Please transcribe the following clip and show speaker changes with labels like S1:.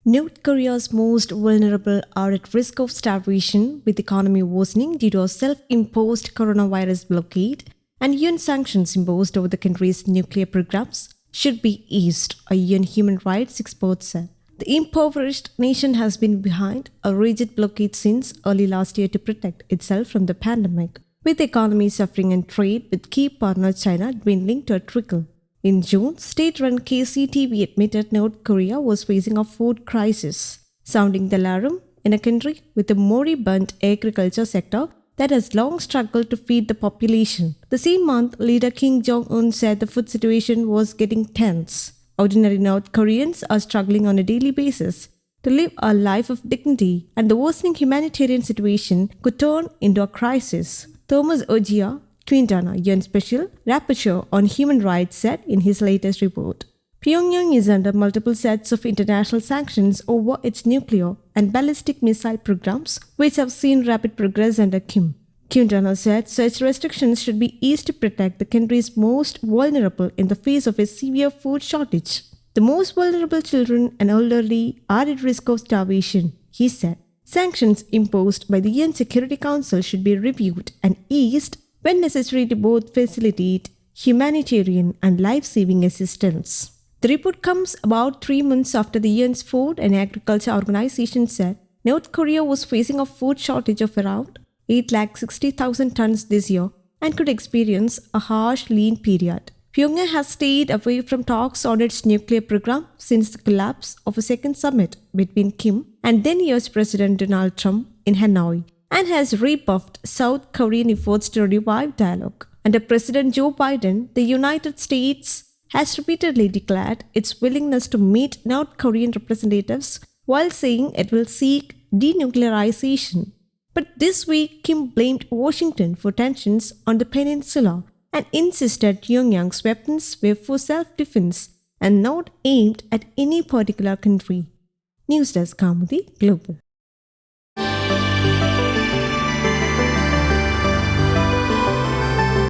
S1: North Korea's most vulnerable are at risk of starvation, with the economy worsening due to a self-imposed coronavirus blockade, and UN sanctions imposed over the country's nuclear programs should be eased, a UN human rights expert said. The impoverished nation has been behind a rigid blockade since early last year to protect itself from the pandemic, with the economy suffering and trade with key partner China dwindling to a trickle. In June, state-run KCTV admitted North Korea was facing a food crisis, sounding the alarm in a country with a moribund agriculture sector that has long struggled to feed the population. The same month, leader Kim Jong Un said the food situation was getting tense. Ordinary North Koreans are struggling on a daily basis to live a life of dignity, and the worsening humanitarian situation could turn into a crisis. Tomas Ojea Quintana, UN Special Rapporteur on Human Rights, said in his latest report. Pyongyang is under multiple sets of international sanctions over its nuclear and ballistic missile programs, which have seen rapid progress under Kim. Quintana said such restrictions should be eased to protect the country's most vulnerable in the face of a severe food shortage. The most vulnerable children and elderly are at risk of starvation, he said. Sanctions imposed by the UN Security Council should be reviewed and eased when necessary to both facilitate humanitarian and life-saving assistance. The report comes about 3 months after the UN's Food and Agriculture Organization said North Korea was facing a food shortage of around 860,000 tons this year and could experience a harsh lean period. Pyongyang has stayed away from talks on its nuclear program since the collapse of a second summit between Kim and then US President Donald Trump in Hanoi, and has rebuffed South Korean efforts to revive dialogue. Under President Joe Biden, the United States has repeatedly declared its willingness to meet North Korean representatives while saying it will seek denuclearization. But this week, Kim blamed Washington for tensions on the peninsula and insisted Pyongyang's weapons were for self-defense and not aimed at any particular country. News Desk Kaumudy Global.